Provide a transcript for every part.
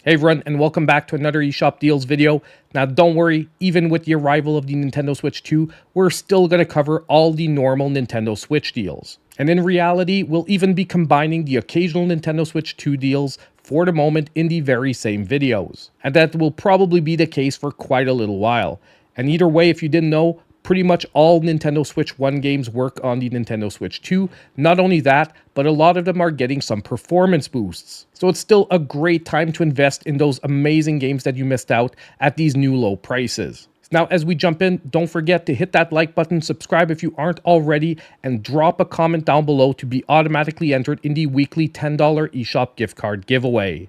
Hey everyone, and welcome back to another eShop Deals video. Now don't worry, even with the arrival of the Nintendo Switch 2, we're still going to cover all the normal Nintendo Switch deals. And in reality, we'll even be combining the occasional Nintendo Switch 2 deals for the moment in the very same videos. And that will probably be the case for quite a little while. And either way, if you didn't know, pretty much all Nintendo Switch 1 games work on the Nintendo Switch 2. Not only that, but a lot of them are getting some performance boosts. So it's still a great time to invest in those amazing games that you missed out at these new low prices. Now, as we jump in, don't forget to hit that like button, subscribe if you aren't already, and drop a comment down below to be automatically entered in the weekly $10 eShop gift card giveaway.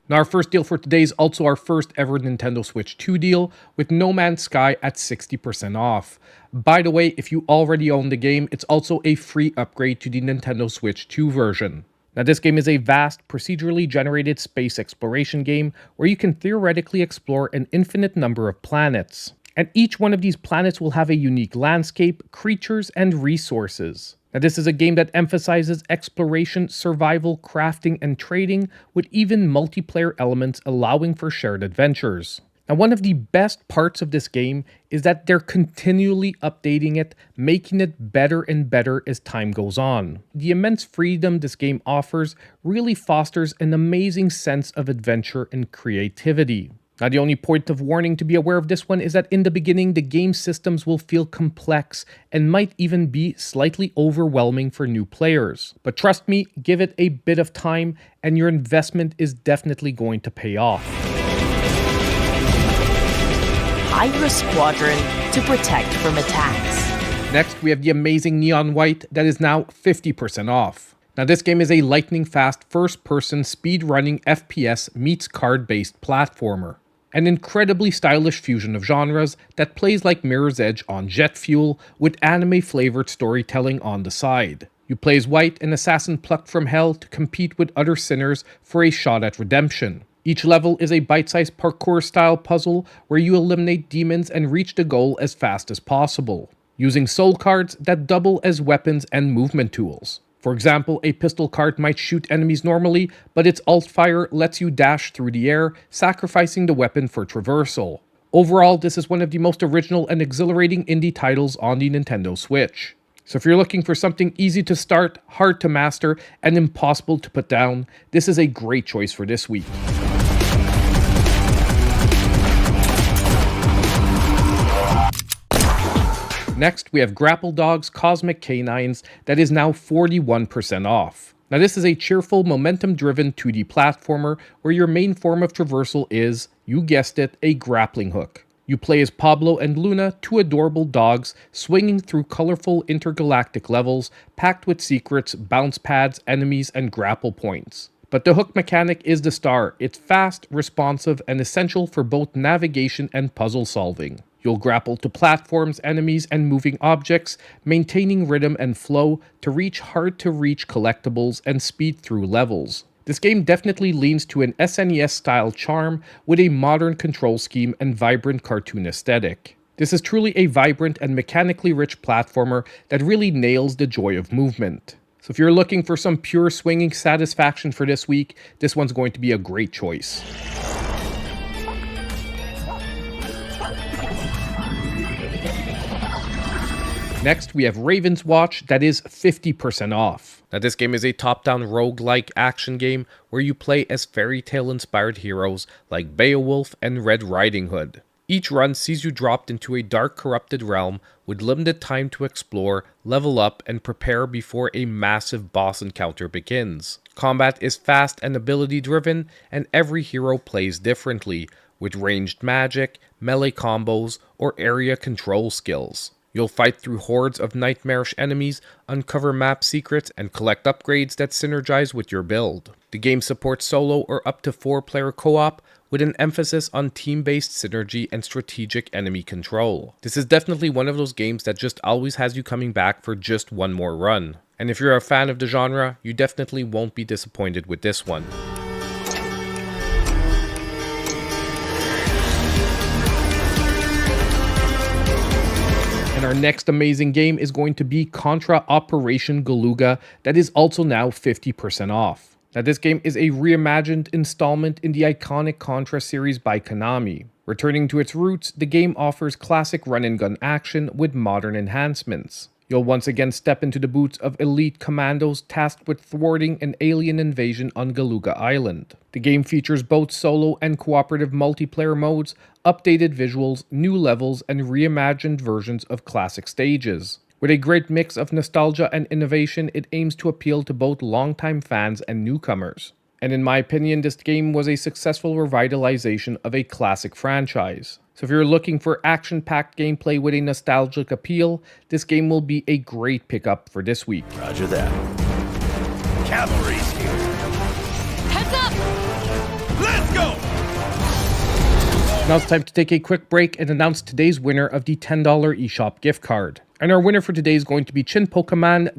Now our first deal for today is also our first ever Nintendo Switch 2 deal with No Man's Sky at 60% off. By the way, if you already own the game, it's also a free upgrade to the Nintendo Switch 2 version. Now this game is a vast, procedurally generated space exploration game where you can theoretically explore an infinite number of planets. And each one of these planets will have a unique landscape, creatures, and resources. Now, this is a game that emphasizes exploration, survival, crafting, and trading, with even multiplayer elements allowing for shared adventures. Now, one of the best parts of this game is that they're continually updating it, making it better and better as time goes on. The immense freedom this game offers really fosters an amazing sense of adventure and creativity. Now, the only point of warning to be aware of this one is that in the beginning, the game systems will feel complex and might even be slightly overwhelming for new players. But trust me, give it a bit of time and your investment is definitely going to pay off. Hire a squadron to protect from attacks. Next, we have the amazing Neon White that is now 50% off. Now, this game is a lightning-fast first-person speed-running FPS meets card-based platformer. An incredibly stylish fusion of genres that plays like Mirror's Edge on jet fuel with anime-flavored storytelling on the side. You play as White, an assassin plucked from hell to compete with other sinners for a shot at redemption. Each level is a bite-sized parkour-style puzzle where you eliminate demons and reach the goal as fast as possible, using soul cards that double as weapons and movement tools. For example, a pistol card might shoot enemies normally, but its alt fire lets you dash through the air, sacrificing the weapon for traversal. Overall, this is one of the most original and exhilarating indie titles on the Nintendo Switch. So if you're looking for something easy to start, hard to master, and impossible to put down, this is a great choice for this week. Next, we have Grapple Dog's Cosmic Canines that is now 41% off. Now this is a cheerful, momentum-driven 2D platformer where your main form of traversal is, you guessed it, a grappling hook. You play as Pablo and Luna, two adorable dogs, swinging through colorful intergalactic levels, packed with secrets, bounce pads, enemies, and grapple points. But the hook mechanic is the star. It's fast, responsive, and essential for both navigation and puzzle solving. You'll grapple to platforms, enemies, and moving objects, maintaining rhythm and flow to reach hard-to-reach collectibles and speed through levels. This game definitely leans to an SNES-style charm with a modern control scheme and vibrant cartoon aesthetic. This is truly a vibrant and mechanically rich platformer that really nails the joy of movement. So if you're looking for some pure swinging satisfaction for this week, this one's going to be a great choice. Next, we have Ravenswatch that is 50% off. Now this game is a top-down roguelike action game where you play as fairy tale inspired heroes like Beowulf and Red Riding Hood. Each run sees you dropped into a dark corrupted realm with limited time to explore, level up, and prepare before a massive boss encounter begins. Combat is fast and ability driven, and every hero plays differently, with ranged magic, melee combos, or area control skills. You'll fight through hordes of nightmarish enemies, uncover map secrets, and collect upgrades that synergize with your build. The game supports solo or up to 4-player co-op, with an emphasis on team-based synergy and strategic enemy control. This is definitely one of those games that just always has you coming back for just one more run. And if you're a fan of the genre, you definitely won't be disappointed with this one. And our next amazing game is going to be Contra Operation Galuga, that is also now 50% off. Now this game is a reimagined installment in the iconic Contra series by Konami. Returning to its roots, the game offers classic run-and-gun action with modern enhancements. You'll once again step into the boots of elite commandos tasked with thwarting an alien invasion on Galuga Island. The game features both solo and cooperative multiplayer modes, updated visuals, new levels, and reimagined versions of classic stages. With a great mix of nostalgia and innovation, it aims to appeal to both longtime fans and newcomers. And in my opinion, this game was a successful revitalization of a classic franchise. So if you're looking for action-packed gameplay with a nostalgic appeal, this game will be a great pickup for this week. Roger that. Cavalry's here. Heads up! Let's go! Now it's time to take a quick break and announce today's winner of the $10 eShop gift card. And our winner for today is going to be Chin Pokemon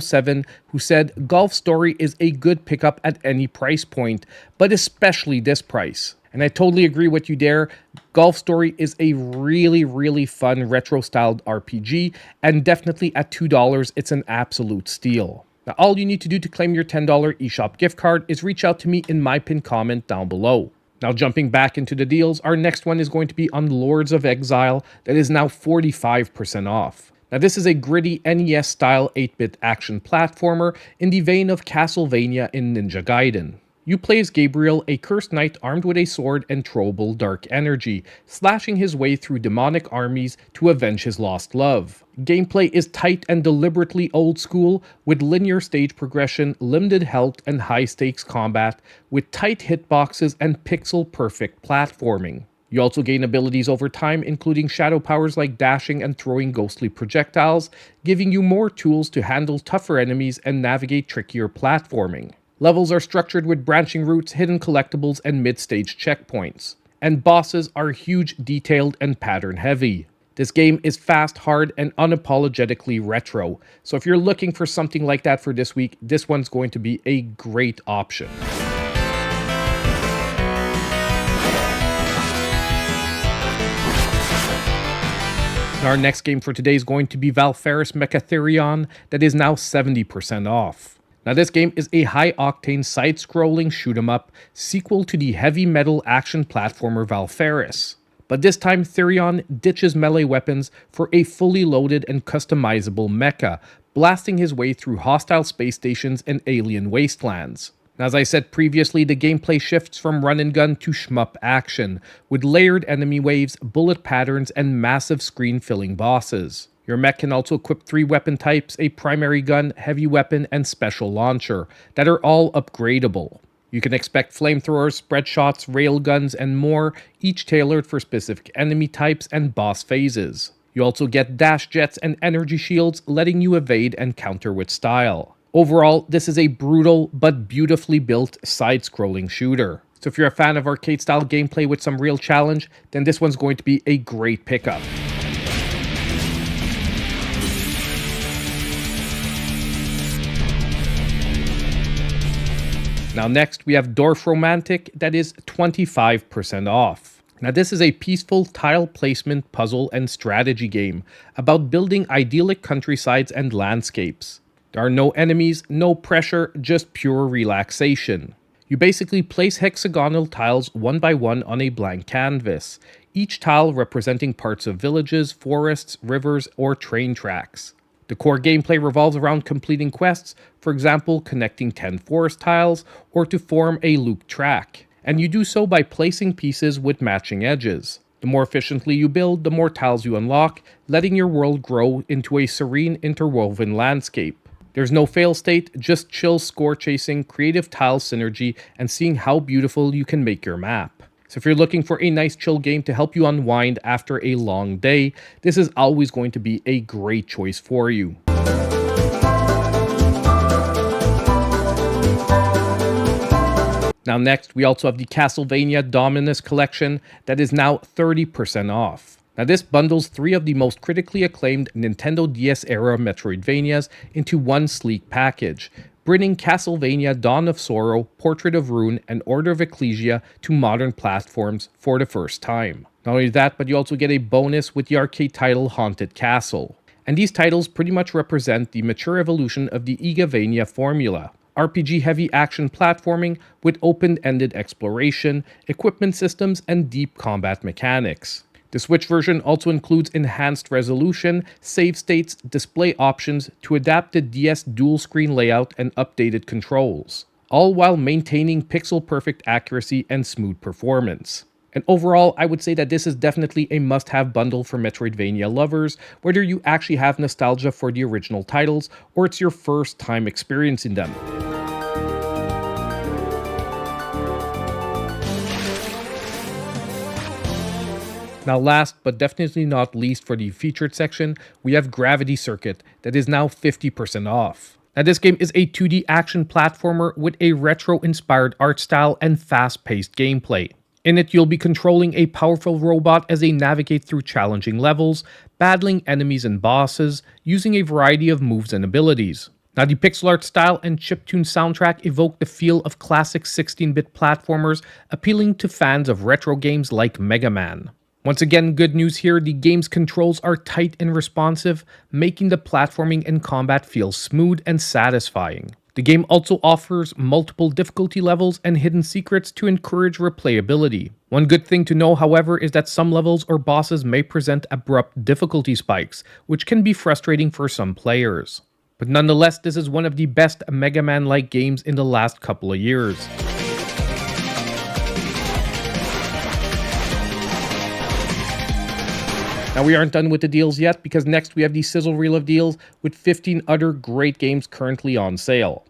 007, who said, Golf Story is a good pickup at any price point, but especially this price. And I totally agree with you there. Golf Story is a really fun retro-styled RPG, and definitely at $2, it's an absolute steal. Now, all you need to do to claim your $10 eShop gift card is reach out to me in my pinned comment down below. Now, jumping back into the deals, our next one is going to be on Lords of Exile, that is now 45% off. Now, this is a gritty NES-style 8-bit action platformer in the vein of Castlevania in Ninja Gaiden. You play as Gabriel, a cursed knight armed with a sword and throwable dark energy, slashing his way through demonic armies to avenge his lost love. Gameplay is tight and deliberately old school, with linear stage progression, limited health, and high-stakes combat, with tight hitboxes and pixel-perfect platforming. You also gain abilities over time, including shadow powers like dashing and throwing ghostly projectiles, giving you more tools to handle tougher enemies and navigate trickier platforming. Levels are structured with branching routes, hidden collectibles, and mid-stage checkpoints. And bosses are huge, detailed, and pattern-heavy. This game is fast, hard, and unapologetically retro, so if you're looking for something like that for this week, this one's going to be a great option. Our next game for today is going to be Valfaris Mecha Therion, that is now 70% off. Now this game is a high-octane side-scrolling shoot-'em-up sequel to the heavy metal action platformer Valfaris. But this time Therion ditches melee weapons for a fully loaded and customizable mecha, blasting his way through hostile space stations and alien wastelands. Now, as I said previously, the gameplay shifts from run-and-gun to shmup action, with layered enemy waves, bullet patterns, and massive screen-filling bosses. Your mech can also equip 3 weapon types, a primary gun, heavy weapon, and special launcher, that are all upgradable. You can expect flamethrowers, spread shots, railguns, and more, each tailored for specific enemy types and boss phases. You also get dash jets and energy shields, letting you evade and counter with style. Overall, this is a brutal but beautifully built side-scrolling shooter. So if you're a fan of arcade-style gameplay with some real challenge, then this one's going to be a great pickup. Now next, we have Dorfromantik, that is 25% off. Now this is a peaceful tile placement, puzzle, and strategy game about building idyllic countrysides and landscapes. There are no enemies, no pressure, just pure relaxation. You basically place hexagonal tiles one by one on a blank canvas, each tile representing parts of villages, forests, rivers, or train tracks. The core gameplay revolves around completing quests, for example, connecting 10 forest tiles, or to form a loop track. And you do so by placing pieces with matching edges. The more efficiently you build, the more tiles you unlock, letting your world grow into a serene, interwoven landscape. There's no fail state, just chill score chasing, creative tile synergy, and seeing how beautiful you can make your map. So if you're looking for a nice chill game to help you unwind after a long day, this is always going to be a great choice for you. Now next, we also have the Castlevania Dominus collection that is now 30% off. Now this bundles 3 of the most critically acclaimed Nintendo DS-era Metroidvanias into one sleek package, bringing Castlevania Dawn of Sorrow, Portrait of Ruin, and Order of Ecclesia to modern platforms for the first time. Not only that, but you also get a bonus with the arcade title Haunted Castle. And these titles pretty much represent the mature evolution of the Igavania formula. RPG-heavy action platforming with open-ended exploration, equipment systems, and deep combat mechanics. The Switch version also includes enhanced resolution, save states, display options to adapt the DS dual-screen layout and updated controls, all while maintaining pixel-perfect accuracy and smooth performance. And overall, I would say that this is definitely a must-have bundle for Metroidvania lovers, whether you actually have nostalgia for the original titles or it's your first time experiencing them. Now last but definitely not least for the featured section, we have Gravity Circuit that is now 50% off. Now this game is a 2D action platformer with a retro-inspired art style and fast-paced gameplay. In it, you'll be controlling a powerful robot as they navigate through challenging levels, battling enemies and bosses, using a variety of moves and abilities. Now the pixel art style and chiptune soundtrack evoke the feel of classic 16-bit platformers, appealing to fans of retro games like Mega Man. Once again, good news here, the game's controls are tight and responsive, making the platforming and combat feel smooth and satisfying. The game also offers multiple difficulty levels and hidden secrets to encourage replayability. One good thing to know, however, is that some levels or bosses may present abrupt difficulty spikes, which can be frustrating for some players. But nonetheless, this is one of the best Mega Man-like games in the last couple of years. Now we aren't done with the deals yet, because next we have the Sizzle Reel of deals with 15 other great games currently on sale.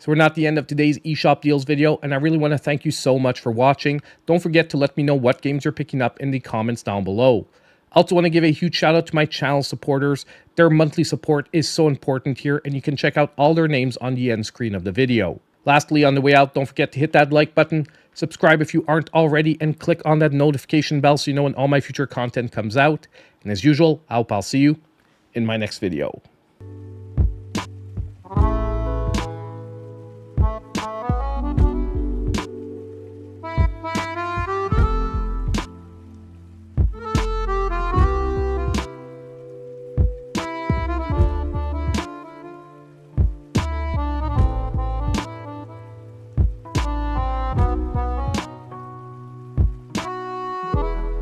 So we're not at the end of today's eShop deals video, and I really want to thank you so much for watching. Don't forget to let me know what games you're picking up in the comments down below. I also want to give a huge shout out to my channel supporters. Their monthly support is so important here, and you can check out all their names on the end screen of the video. Lastly, on the way out, don't forget to hit that like button, subscribe if you aren't already, and click on that notification bell so you know when all my future content comes out. And as usual, I hope I'll see you in my next video.